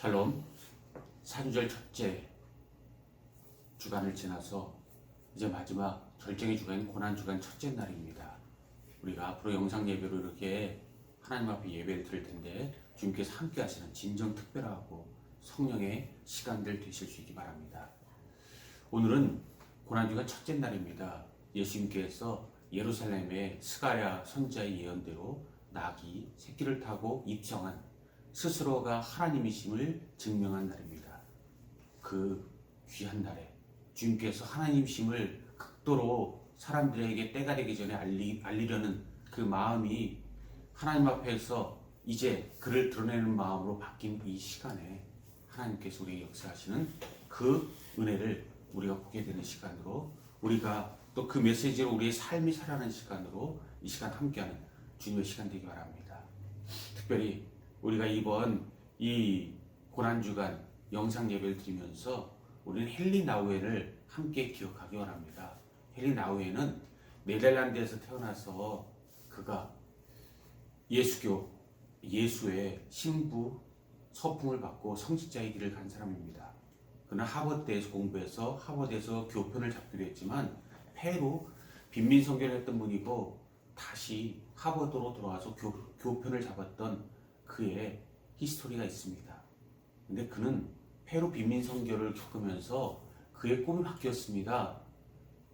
샬롬, 사주절 첫째 주간을 지나서 이제 마지막 결정의 주간인 고난주간 첫째 날입니다. 우리가 앞으로 영상 예배로 이렇게 하나님 앞에 예배를 드릴 텐데 주님께서 함께 하시는 진정 특별하고 성령의 시간들 되실 수 있기 바랍니다. 오늘은 고난주간 첫째 날입니다. 예수님께서 예루살렘의 스가랴 선지자의 예언대로 낙이 새끼를 타고 입성한 스스로가 하나님이심을 증명한 날입니다. 그 귀한 날에 주님께서 하나님이심을 극도로 사람들에게 때가 되기 전에 알리려는 그 마음이 하나님 앞에서 이제 그를 드러내는 마음으로 바뀐 이 시간에 하나님께서 우리에게 역사하시는 그 은혜를 우리가 보게 되는 시간으로, 우리가 또 그 메시지로 우리의 삶이 살아가는 시간으로 이 시간 함께하는 주님의 시간 되기 바랍니다. 특별히 우리가 이번 이 고난주간 영상 예배를 드리면서 우리는 헨리 나우엔을 함께 기억하기 원합니다. 헨리 나우엔은 네덜란드에서 태어나서 그가 예수의 신부 서풍을 받고 성직자의 길을 간 사람입니다. 그는 하버드에서 공부해서 하버드에서 교편을 잡기로 했지만 폐로 빈민 선교를 했던 분이고 다시 하버드로 돌아와서 교편을 잡았던 그의 히스토리가 있습니다. 근데 그는 페루 빈민 선교를 겪으면서 그의 꿈이 바뀌었습니다.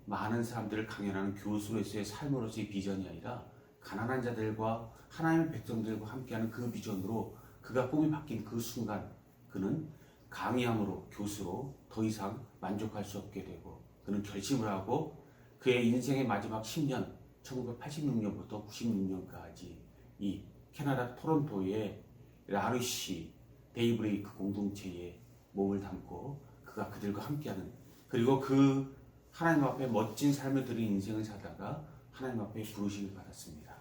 많은 사람들을 강연하는 교수로서의 삶으로서의 비전이 아니라 가난한 자들과 하나님의 백성들과 함께하는 그 비전으로 그가 꿈이 바뀐 그 순간 그는 강의함으로 교수로 더 이상 만족할 수 없게 되고 그는 결심을 하고 그의 인생의 마지막 10년 1986년부터 96년까지 이 캐나다 토론토의 라르시 데이브레이크 공동체에 몸을 담고 그가 그들과 함께하는, 그리고 그 하나님 앞에 멋진 삶을 드린 인생을 살다가 하나님 앞에 부르심을 받았습니다.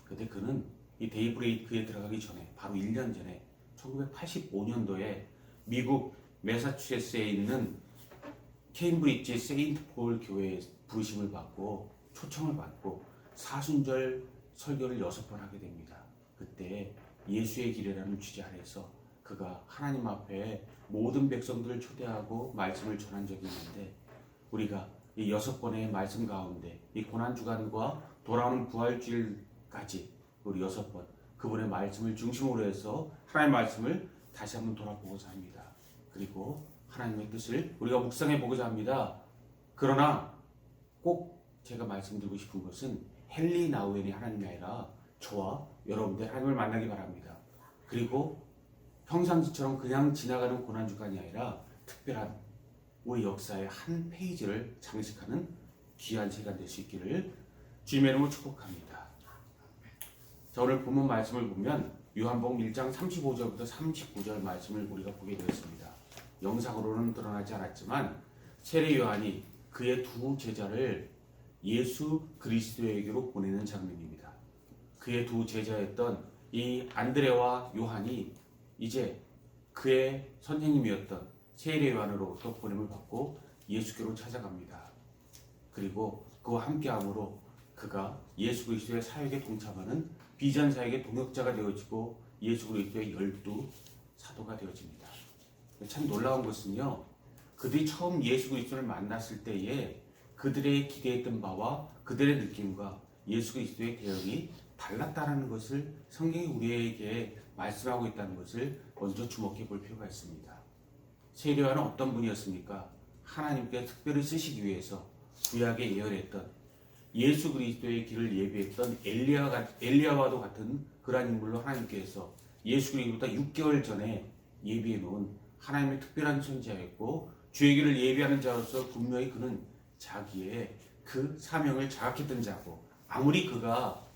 그런데 그는 이 데이브레이크에 들어가기 전에 바로 1년 전에 1985년도에 미국 매사추세츠에 있는 케임브리지 세인트 폴 교회에 부르심을 받고 초청을 받고 사순절 설교를 6번 하게 됩니다. 그때 예수의 길이라는 주제 아래서 그가 하나님 앞에 모든 백성들을 초대하고 말씀을 전한 적이 있는데, 우리가 이 6번의 말씀 가운데 이 고난주간과 돌아오는 부활주일까지 우리 6번 그분의 말씀을 중심으로 해서 하나님의 말씀을 다시 한번 돌아보고자 합니다. 그리고 하나님의 뜻을 우리가 묵상해 보고자 합니다. 그러나 꼭 제가 말씀드리고 싶은 것은 헨리 나우엔이 하나님이 아니라 저와 여러분들 하나님을 만나기 바랍니다. 그리고 평상시처럼 그냥 지나가는 고난주간이 아니라 특별한 우리 역사의 한 페이지를 장식하는 귀한 시간 될 수 있기를 주님의 이름으로 축복합니다. 자, 오늘 본문 말씀을 보면 요한복음 1장 35절부터 39절 말씀을 우리가 보게 되었습니다. 영상으로는 드러나지 않았지만 세례 요한이 그의 두 제자를 예수 그리스도에게로 보내는 장면입니다. 그의 두 제자였던 이 안드레와 요한이 이제 그의 선생님이었던 세례 요한으로부터 보냄을 받고 예수께로 찾아갑니다. 그리고 그와 함께함으로 그가 예수 그리스도의 사역에 동참하는 비전 사역의 동역자가 되어지고 예수 그리스도의 12 사도가 되어집니다. 참 놀라운 것은요, 그들이 처음 예수 그리스도를 만났을 때에 그들의 기대했던 바와 그들의 느낌과 예수 그리스도의 대응이 달랐다는 것을 성경이 우리에게 말씀하고 있다는 것을 먼저 주목해 볼 필요가 있습니다. 세례 요한은 어떤 분이었습니까? 하나님께 특별히 쓰시기 위해서 구약에 예언했던 예수 그리스도의 길을 예비했던 엘리야와도 같은 그러한 인물로 하나님께서 예수 그리스도보다 6개월 전에 예비해 놓은 하나님의 특별한 선지자였고, 주의 길을 예비하는 자로서 분명히 그는 자기의 그 사명을 자각했던 자고, 아무리 그가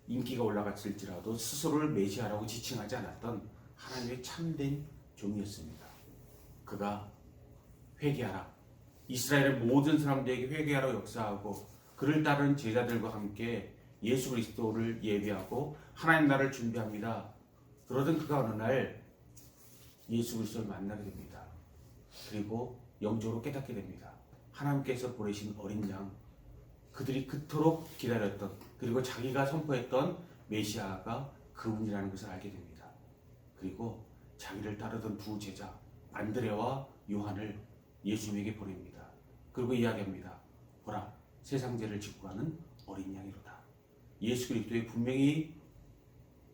인기가 올라갔을지라도 스스로를 메시아라고 지칭하지 않았던 하나님의 참된 종이었습니다. 그가 회개하라, 이스라엘의 모든 사람들에게 회개하라 역사하고 그를 따르는 제자들과 함께 예수 그리스도를 예비하고 하나님 나라를 준비합니다. 그러던 그가 어느 날 예수 그리스도를 만나게 됩니다. 그리고 영적으로 깨닫게 됩니다. 하나님께서 보내신 어린 양, 그들이 그토록 기다렸던, 그리고 자기가 선포했던 메시아가 그분이라는 것을 알게 됩니다. 그리고 자기를 따르던 두 제자 안드레와 요한을 예수님에게 보냅니다. 그리고 이야기합니다. 보라, 세상 죄를 짓고 가는 어린 양이로다. 예수 그리스도의 분명히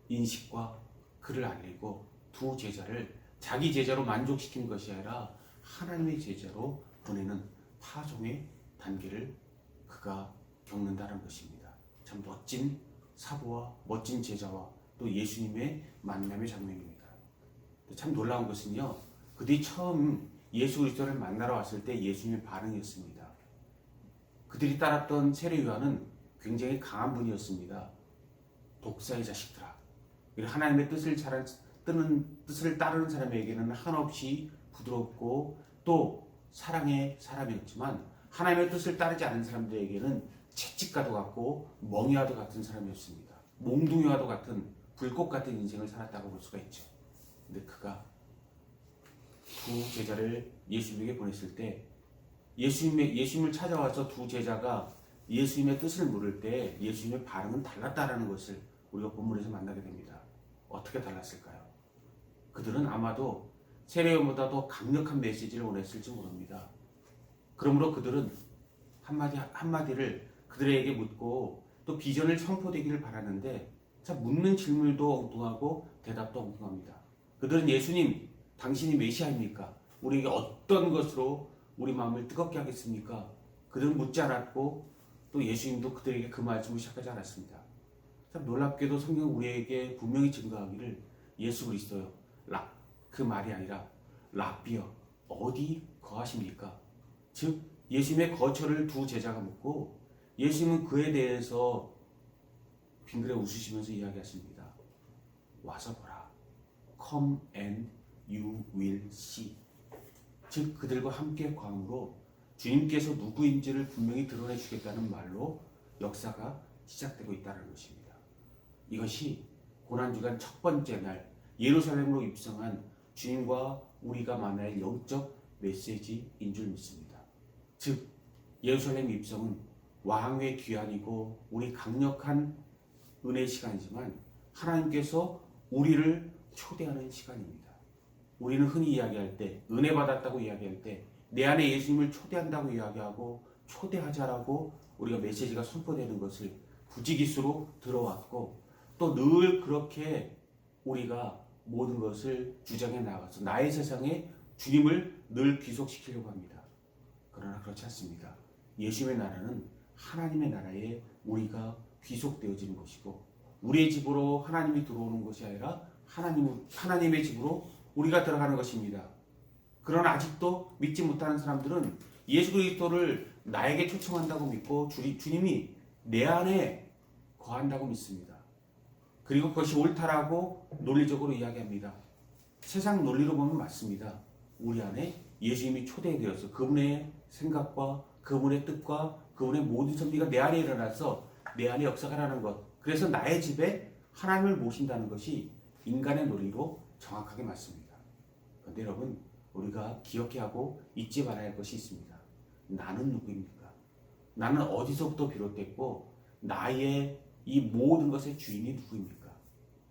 인식과 그를 알리고 두 제자를 자기 제자로 만족시킨 것이 아니라 하나님의 제자로 보내는 파송의 단계를 그가 겪는다는 것입니다. 참 멋진 사도와 멋진 제자와 또 예수님의 만남의 장면입니다. 참 놀라운 것은요, 그들이 처음 예수 그리스도를 만나러 왔을 때 예수님의 반응이었습니다. 그들이 따랐던 세례 요한은 굉장히 강한 분이었습니다. 독사의 자식들아. 하나님의 뜻을 따르는 사람에게는 한없이 부드럽고 또 사랑의 사람이었지만 하나님의 뜻을 따르지 않은 사람들에게는 채찍과도 같고 멍이와도 같은 사람이었습니다. 몽둥이와도 같은 불꽃 같은 인생을 살았다고 볼 수가 있죠. 근데 그가 두 제자를 예수님에게 보냈을 때 예수님을 찾아와서 두 제자가 예수님의 뜻을 물을 때 예수님의 반응은 달랐다라는 것을 우리가 본문에서 만나게 됩니다. 어떻게 달랐을까요? 그들은 아마도 세례요한보다 더 강력한 메시지를 원했을지 모릅니다. 그러므로 그들은 한마디를 그들에게 묻고 또 비전을 선포되기를 바라는데 참 묻는 질문도 엉뚱하고 대답도 엉뚱합니다. 그들은 예수님, 당신이 메시아입니까? 우리에게 어떤 것으로 우리 마음을 뜨겁게 하겠습니까? 그들은 묻지 않았고 또 예수님도 그들에게 그 말씀을 시작하지 않았습니다. 참 놀랍게도 성경 우리에게 분명히 증거하기를 예수 그리스도요, 그 말이 아니라 랍비여, 어디 거하십니까? 즉 예수님의 거처를 두 제자가 묻고 예수님은 그에 대해서 빙그레 웃으시면서 이야기하십니다. 와서 보라. Come and you will see. 즉 그들과 함께 거함으로 주님께서 누구인지를 분명히 드러내 주겠다는 말로 역사가 시작되고 있다는 것입니다. 이것이 고난주간 첫 번째 날 예루살렘으로 입성한 주님과 우리가 만날 영적 메시지인 줄 믿습니다. 즉 예루살렘 입성은 왕의 귀환이고 우리 강력한 은혜의 시간이지만 하나님께서 우리를 초대하는 시간입니다. 우리는 흔히 이야기할 때 은혜 받았다고 이야기할 때 내 안에 예수님을 초대한다고 이야기하고 초대하자라고 우리가 메시지가 선포되는 것을 부지기수로 들어왔고 또 늘 그렇게 우리가 모든 것을 주장해 나가서 나의 세상에 주님을 늘 귀속시키려고 합니다. 그러나 그렇지 않습니다. 예수님의 나라는 하나님의 나라에 우리가 귀속되어지는 것이고 우리의 집으로 하나님이 들어오는 것이 아니라 하나님의 집으로 우리가 들어가는 것입니다. 그러나 아직도 믿지 못하는 사람들은 예수 그리스도를 나에게 초청한다고 믿고 주님이 내 안에 거한다고 믿습니다. 그리고 그것이 옳다라고 논리적으로 이야기합니다. 세상 논리로 보면 맞습니다. 우리 안에 예수님이 초대되어서 그분의 생각과 그분의 뜻과 그분의 모든 섭리가 내 안에 일어나서 내 안에 역사가 나는 것. 그래서 나의 집에 하나님을 모신다는 것이 인간의 논리로 정확하게 맞습니다. 그런데 여러분, 우리가 기억해야 하고 잊지 말아야 할 것이 있습니다. 나는 누구입니까? 나는 어디서부터 비롯됐고 나의 이 모든 것의 주인이 누구입니까?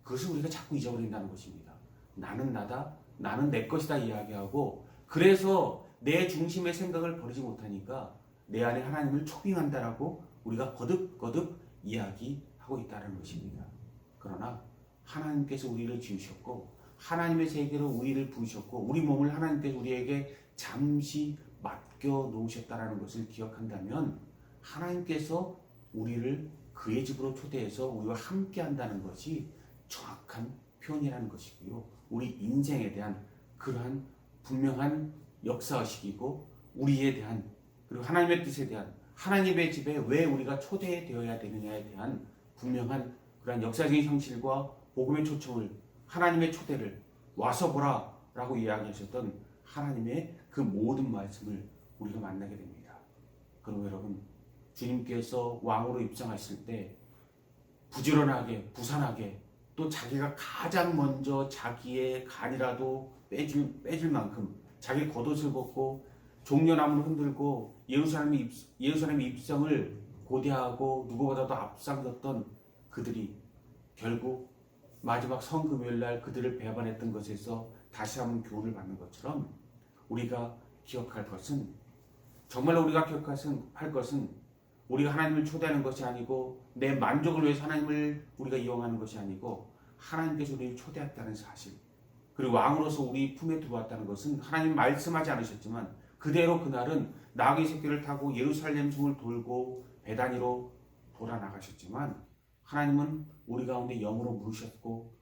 그것을 우리가 자꾸 잊어버린다는 것입니다. 나는 나다, 나는 내 것이다 이야기하고 그래서 내 중심의 생각을 버리지 못하니까 내 안에 하나님을 초빙한다라고 우리가 거듭거듭 이야기하고 있다는 것입니다. 그러나 하나님께서 우리를 지으셨고 하나님의 세계로 우리를 부으셨고 우리 몸을 하나님께서 우리에게 잠시 맡겨 놓으셨다는 것을 기억한다면 하나님께서 우리를 그의 집으로 초대해서 우리와 함께 한다는 것이 정확한 표현이라는 것이고요. 우리 인생에 대한 그러한 분명한 역사의식이고 우리에 대한 그리고 하나님의 뜻에 대한 하나님의 집에 왜 우리가 초대되어야 되느냐에 대한 분명한 그러한 역사적인 현실과 복음의 초청을 하나님의 초대를 와서 보라 라고 이야기하셨던 하나님의 그 모든 말씀을 우리가 만나게 됩니다. 그럼 여러분 주님께서 왕으로 입성하실 때 부지런하게 부산하게 또 자기가 가장 먼저 자기의 간이라도 빼줄 만큼 자기 겉옷을 벗고 종려나무를 흔들고 예루살렘의 입성을 고대하고 누구보다도 앞장섰던 그들이 결국 마지막 성금요일 날 그들을 배반했던 것에서 다시 한번 교훈을 받는 것처럼 우리가 기억할 것은, 정말로 우리가 기억할 것은 우리가 하나님을 초대하는 것이 아니고 내 만족을 위해서 하나님을 우리가 이용하는 것이 아니고 하나님께서 우리를 초대했다는 사실, 그리고 왕으로서 우리 품에 들어왔다는 것은 하나님 말씀하지 않으셨지만 그대로 그날은 나귀 새끼를 타고 예루살렘 성을 돌고 베다니로 돌아 나가셨지만 하나님은 우리 가운데 영으로 물으셨고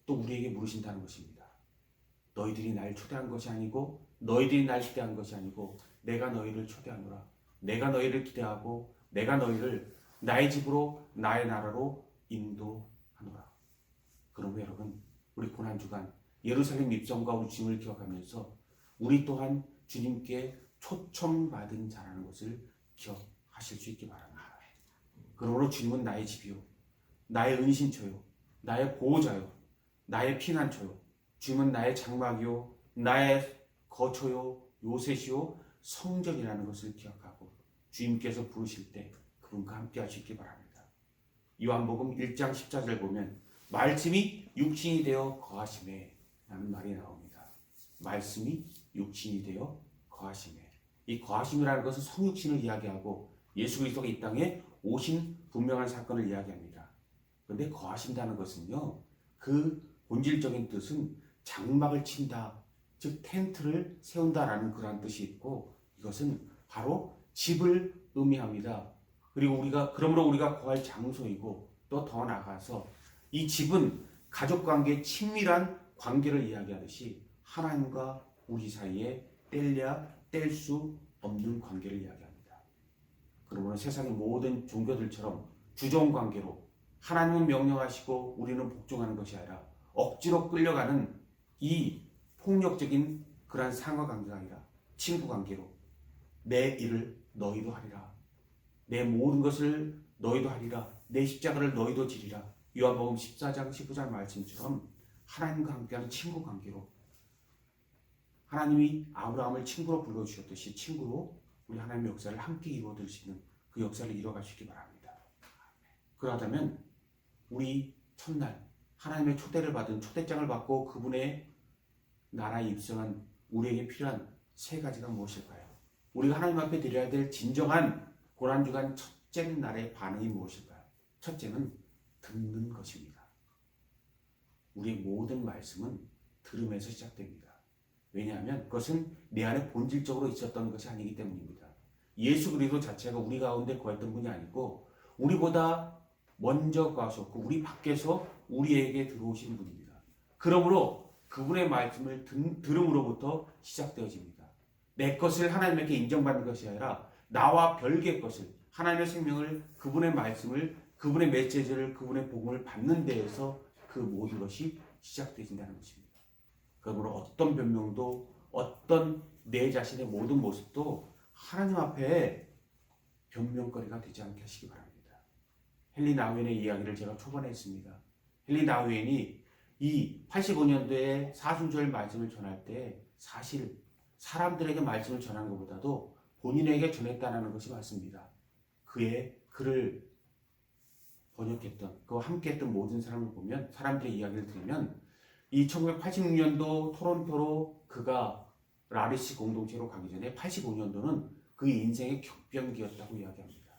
또 우리에게 물으신다는 것입니다. 너희들이 날 초대한 것이 아니고 너희들이 날 기대한 것이 아니고 내가 너희를 초대하노라. 내가 너희를 기대하고 내가 너희를 나의 집으로 나의 나라로 인도하노라. 그러므로 여러분, 우리 고난주간 예루살렘 입성과 우리 주님을 기억하면서 우리 또한 주님께 초청받은 자라는 것을 기억하실 수 있기 바랍니다. 그러므로 주님은 나의 집이요, 나의 은신처요, 나의 보호자요, 나의 피난처요, 주님은 나의 장막이요, 나의 거처요, 요새시요, 성전이라는 것을 기억하고 주님께서 부르실 때 그분과 함께 하시기 바랍니다. 요한복음 1장 14절 보면 말씀이 육신이 되어 거하시매 라는 말이 나옵니다. 말씀이 육신이 되어 거하시매. 이 거하심이라는 것은 성육신을 이야기하고 예수 그리스도가 이 땅에 오신 분명한 사건을 이야기합니다. 그런데 거하신다는 것은요, 그 본질적인 뜻은 장막을 친다, 즉 텐트를 세운다라는 그러한 뜻이 있고 이것은 바로 집을 의미합니다. 그리고 그러므로 우리가 거할 장소이고 또 더 나아가서 이 집은 가족관계의 친밀한 관계를 이야기하듯이 하나님과 우리 사이에 뗄래야 뗄 수 없는 관계를 이야기합니다. 그러므로 세상의 모든 종교들처럼 주종 관계로 하나님은 명령하시고 우리는 복종하는 것이 아니라 억지로 끌려가는 이 폭력적인 그러한 상하관계가 아니라 친구관계로 내 일을 너희도 하리라, 내 모든 것을 너희도 하리라, 내 십자가를 너희도 지리라, 요한복음 14장 15절 말씀처럼 하나님과 함께하는 친구관계로 하나님이 아브라함을 친구로 불러주셨듯이 친구로 우리 하나님의 역사를 함께 이루어드릴 수 있는 그 역사를 이뤄갈 수 있기 바랍니다. 그러하다면 우리 첫날 하나님의 초대를 받은 초대장을 받고 그분의 나라에 입성한 우리에게 필요한 세 가지가 무엇일까요? 우리가 하나님 앞에 드려야 될 진정한 고난주간 첫째 날의 반응이 무엇일까요? 첫째는 듣는 것입니다. 우리의 모든 말씀은 들음에서 시작됩니다. 왜냐하면 그것은 내 안에 본질적으로 있었던 것이 아니기 때문입니다. 예수 그리스도 자체가 우리 가운데 거했던 분이 아니고 우리보다 먼저 가셨고 우리 밖에서 우리에게 들어오신 분입니다. 그러므로 그분의 말씀을 들음으로부터 시작되어집니다. 내 것을 하나님께 인정받는 것이 아니라 나와 별개의 것을, 하나님의 생명을, 그분의 말씀을, 그분의 메시지를, 그분의 복음을 받는 데에서 그 모든 것이 시작되어진다는 것입니다. 그러므로 어떤 변명도, 어떤 내 자신의 모든 모습도 하나님 앞에 변명거리가 되지 않게 하시기 바랍니다. 헨리 나우엔의 이야기를 제가 초반에 했습니다. 헨리 나우엔이 이 85년도에 사순절 말씀을 전할 때 사실 사람들에게 말씀을 전한 것보다도 본인에게 전했다는 것이 맞습니다. 그의 글을 번역했던, 그와 함께했던 모든 사람을 보면, 사람들의 이야기를 들으면 이 1986년도 토론토로 그가 라리시 공동체로 가기 전에 85년도는 그의 인생의 격변기였다고 이야기합니다.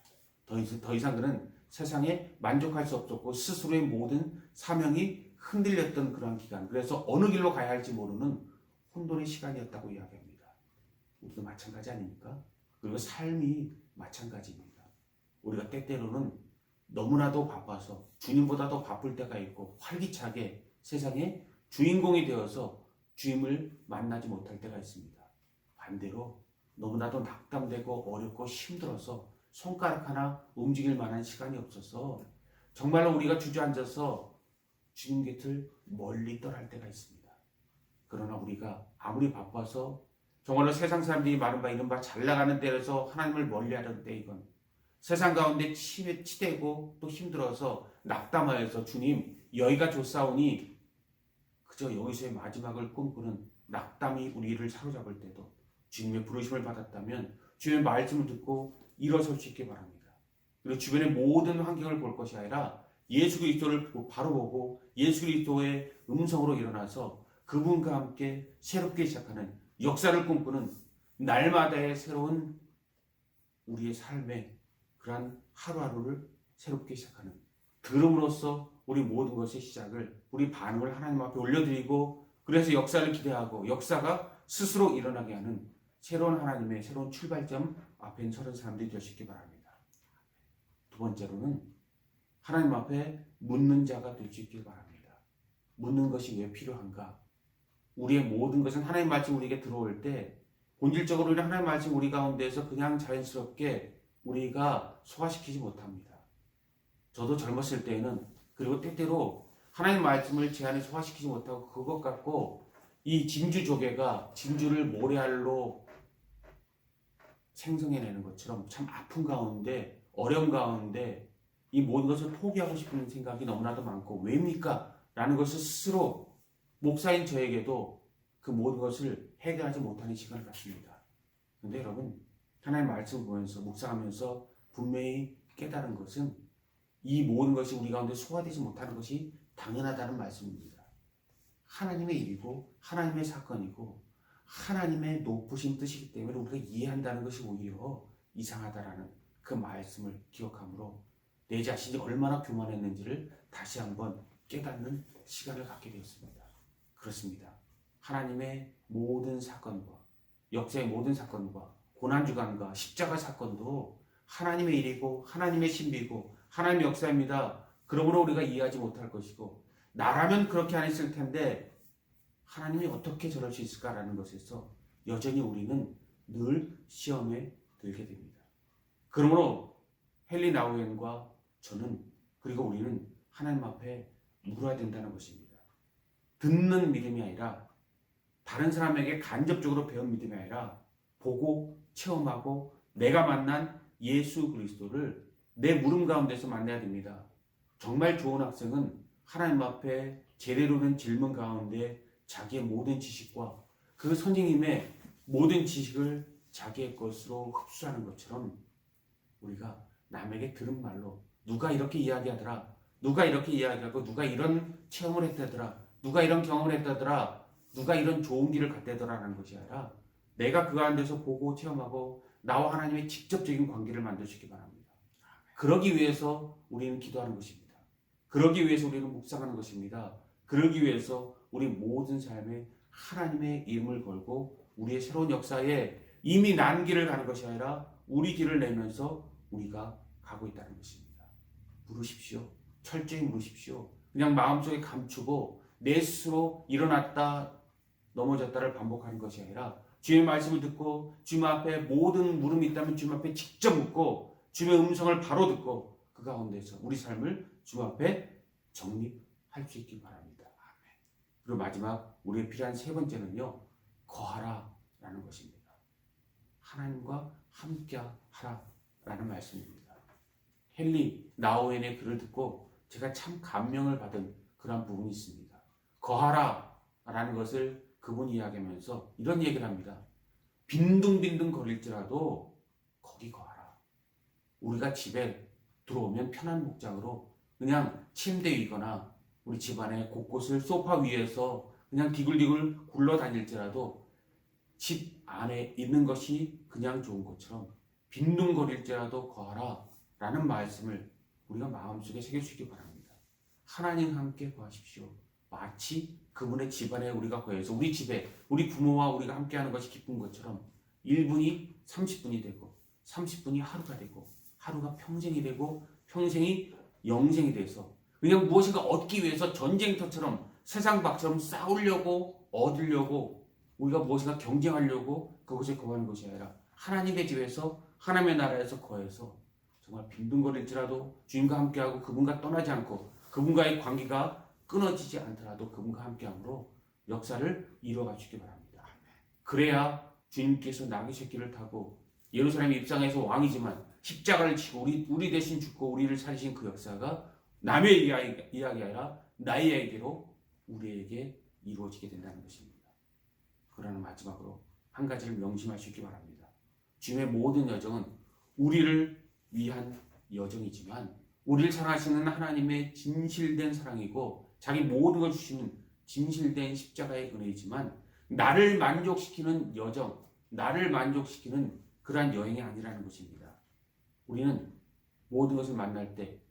더 이상 그는 세상에 만족할 수 없었고 스스로의 모든 사명이 흔들렸던 그러한 기간, 그래서 어느 길로 가야 할지 모르는 혼돈의 시간이었다고 이야기합니다. 우리도 마찬가지 아닙니까? 그리고 삶이 마찬가지입니다. 우리가 때때로는 너무나도 바빠서 주님보다 더 바쁠 때가 있고 활기차게 세상의 주인공이 되어서 주님을 만나지 못할 때가 있습니다. 반대로 너무나도 낙담되고 어렵고 힘들어서 손가락 하나 움직일 만한 시간이 없어서 정말로 우리가 주저앉아서 주님 곁을 멀리 떠날 때가 있습니다. 그러나 우리가 아무리 바빠서 정말로 세상 사람들이 말은 바 이른바 잘 나가는 데에서 하나님을 멀리하던 때, 이건 세상 가운데 치대고 또 힘들어서 낙담하여서 주님 여기가 좋사오니 그저 여기서의 마지막을 꿈꾸는 낙담이 우리를 사로잡을 때도 주님의 부르심을 받았다면 주님의 말씀을 듣고 일어설 수 있게 바랍니다. 그리고 주변의 모든 환경을 볼 것이 아니라 예수 그리스도를 바로 보고 예수 그리스도의 음성으로 일어나서 그분과 함께 새롭게 시작하는 역사를 꿈꾸는 날마다의 새로운 우리의 삶의 그러한 하루하루를 새롭게 시작하는 들음으로써 우리 모든 것의 시작을 우리 반응을 하나님 앞에 올려드리고 그래서 역사를 기대하고 역사가 스스로 일어나게 하는 새로운 하나님의 새로운 출발점 앞에 서는 사람들이 될 수 있기 바랍니다. 두 번째로는 하나님 앞에 묻는 자가 될 수 있길 바랍니다. 묻는 것이 왜 필요한가? 우리의 모든 것은 하나님 말씀 우리에게 들어올 때 본질적으로 우리는 하나님 말씀 우리 가운데에서 그냥 자연스럽게 우리가 소화시키지 못합니다. 저도 젊었을 때에는 그리고 때때로 하나님 말씀을 제 안에 소화시키지 못하고 그것 갖고 이 진주 조개가 진주를 모래알로 생성해내는 것처럼 참 아픈 가운데 어려움 가운데 이 모든 것을 포기하고 싶은 생각이 너무나도 많고 왜입니까? 라는 것을 스스로 목사인 저에게도 그 모든 것을 해결하지 못하는 시간을 갖습니다. 그런데 여러분 하나님 말씀을 보면서 묵상하면서 분명히 깨달은 것은 이 모든 것이 우리 가운데 소화되지 못하는 것이 당연하다는 말씀입니다. 하나님의 일이고 하나님의 사건이고 하나님의 높으신 뜻이기 때문에 우리가 이해한다는 것이 오히려 이상하다라는 그 말씀을 기억함으로 내 자신이 얼마나 교만했는지를 다시 한번 깨닫는 시간을 갖게 되었습니다. 그렇습니다. 하나님의 모든 사건과 역사의 모든 사건과 고난주간과 십자가 사건도 하나님의 일이고 하나님의 신비고 하나님의 역사입니다. 그러므로 우리가 이해하지 못할 것이고 나라면 그렇게 안 했을 텐데 하나님이 어떻게 저럴 수 있을까라는 것에서 여전히 우리는 늘 시험에 들게 됩니다. 그러므로 헨리 나우엔과 저는 그리고 우리는 하나님 앞에 물어야 된다는 것입니다. 듣는 믿음이 아니라 다른 사람에게 간접적으로 배운 믿음이 아니라 보고 체험하고 내가 만난 예수 그리스도를 내 물음 가운데서 만나야 됩니다. 정말 좋은 학생은 하나님 앞에 제대로 된 질문 가운데 자기의 모든 지식과 그 선생님의 모든 지식을 자기의 것으로 흡수하는 것처럼 우리가 남에게 들은 말로 누가 이렇게 이야기하더라, 누가 이렇게 이야기하고 누가 이런 체험을 했다더라, 누가 이런 경험을 했다더라, 누가 이런 좋은 길을 갔다더라라는 것이 아니라 내가 그 가운데서 보고 체험하고 나와 하나님의 직접적인 관계를 만들 수 있기 바랍니다. 그러기 위해서 우리는 기도하는 것입니다. 그러기 위해서 우리는 묵상하는 것입니다. 그러기 위해서 우리 모든 삶에 하나님의 이름을 걸고 우리의 새로운 역사에 이미 난 길을 가는 것이 아니라 우리 길을 내면서 우리가 가고 있다는 것입니다. 물으십시오. 철저히 물으십시오. 그냥 마음속에 감추고 내 스스로 일어났다 넘어졌다를 반복하는 것이 아니라 주의 말씀을 듣고 주님 앞에 모든 물음이 있다면 주님 앞에 직접 묻고 주님의 음성을 바로 듣고 그 가운데서 우리 삶을 주님 앞에 정립할 수 있기 바랍니다. 아멘. 그리고 마지막 우리의 필요한 세 번째는요. 거하라 라는 것입니다. 하나님과 함께 하라 라는 말씀입니다. 헨리 나우엔의 글을 듣고 제가 참 감명을 받은 그런 부분이 있습니다. 거하라 라는 것을 그분이 이야기하면서 이런 얘기를 합니다. 빈둥빈둥 거릴지라도 거기 거하라. 우리가 집에 들어오면 편한 목장으로 그냥 침대 위거나 우리 집안의 곳곳을 소파 위에서 그냥 디굴디굴 굴러다닐지라도 집 안에 있는 것이 그냥 좋은 것처럼 빈둥거릴지라도 거하라 라는 말씀을 우리가 마음속에 새길 수 있기 바랍니다. 하나님 함께 거하십시오. 마치 그분의 집안에 우리가 거해서 우리 집에 우리 부모와 우리가 함께하는 것이 기쁜 것처럼 1분이 30분이 되고 30분이 하루가 되고 하루가 평생이 되고 평생이 영생이 돼서 그냥 무엇인가 얻기 위해서 전쟁터처럼 세상 밖처럼 싸우려고 얻으려고 우리가 무엇인가 경쟁하려고 그것에 거하는 것이 아니라 하나님의 집에서 하나님의 나라에서 거해서 정말 빈둥거릴지라도 주님과 함께하고 그분과 떠나지 않고 그분과의 관계가 끊어지지 않더라도 그분과 함께함으로 역사를 이루어가 주시기 바랍니다. 그래야 주님께서 나귀 새끼를 타고 예루살렘에 입성해서 왕이지만 십자가를 지고 우리 대신 죽고 우리를 살리신 그 역사가 남의 이야기 아니라 나의 이야기로 우리에게 이루어지게 된다는 것입니다. 그러나 마지막으로 한 가지를 명심할 수 있기 바랍니다. 주님의 모든 여정은 우리를 위한 여정이지만 우리를 사랑하시는 하나님의 진실된 사랑이고 자기 모든 걸 주시는 진실된 십자가의 은혜이지만 나를 만족시키는 여정, 나를 만족시키는 그러한 여행이 아니라는 것입니다. 우리는 모든 것을 만날 때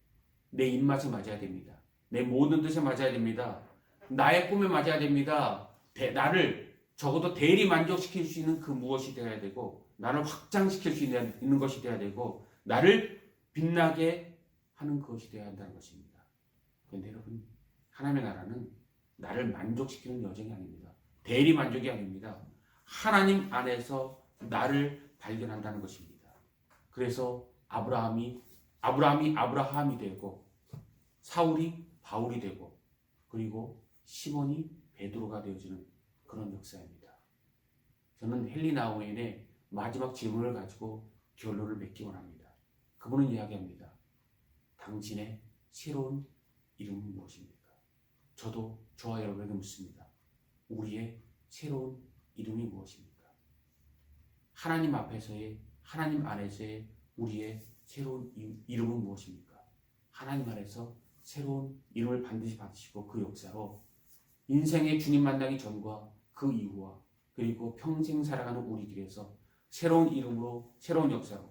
내 입맛에 맞아야 됩니다. 내 모든 뜻에 맞아야 됩니다. 나의 꿈에 맞아야 됩니다. 나를 적어도 대리 만족시킬 수 있는 그 무엇이 되어야 되고, 나를 확장시킬 수 있는 것이 되어야 되고, 나를 빛나게 하는 그것이 되어야 한다는 것입니다. 그런데 여러분, 하나님의 나라는 나를 만족시키는 여정이 아닙니다. 대리 만족이 아닙니다. 하나님 안에서 나를 발견한다는 것입니다. 그래서 아브라함이 되고, 사울이 바울이 되고, 그리고 시몬이 베드로가 되어지는 그런 역사입니다. 저는 헨리 나우엔의 마지막 질문을 가지고 결론을 맺기 원합니다. 그분은 이야기합니다. 당신의 새로운 이름은 무엇입니까? 저도 저와 여러분에게 묻습니다. 우리의 새로운 이름이 무엇입니까? 하나님 앞에서의, 하나님 안에서의 우리의 새로운 이름은 무엇입니까? 하나님 안에서 새로운 이름을 반드시 받으시고 그 역사로 인생의 주님 만나기 전과 그 이후와 그리고 평생 살아가는 우리 길에서 새로운 이름으로, 새로운 역사로,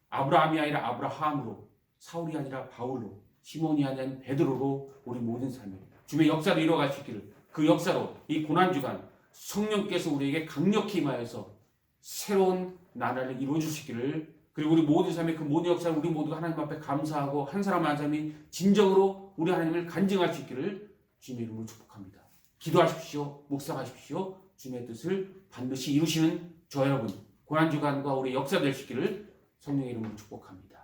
아브라함이 아니라 아브라함으로, 사울이 아니라 바울로, 시몬이 아니라 베드로로 우리 모든 삶에 주의 역사로 이루어갈 수 있기를, 그 역사로 이 고난주간 성령께서 우리에게 강력히 임하여서 새로운 나라를 이루어 주시기를, 그리고 우리 모든 삶의 그 모든 역사를 우리 모두가 하나님 앞에 감사하고 한 사람 한 사람이 진정으로 우리 하나님을 간증할 수 있기를 주님의 이름으로 축복합니다. 기도하십시오. 묵상하십시오. 주님의 뜻을 반드시 이루시는 저 여러분, 고난주간과 우리의 역사 될 수 있기를 성령의 이름으로 축복합니다.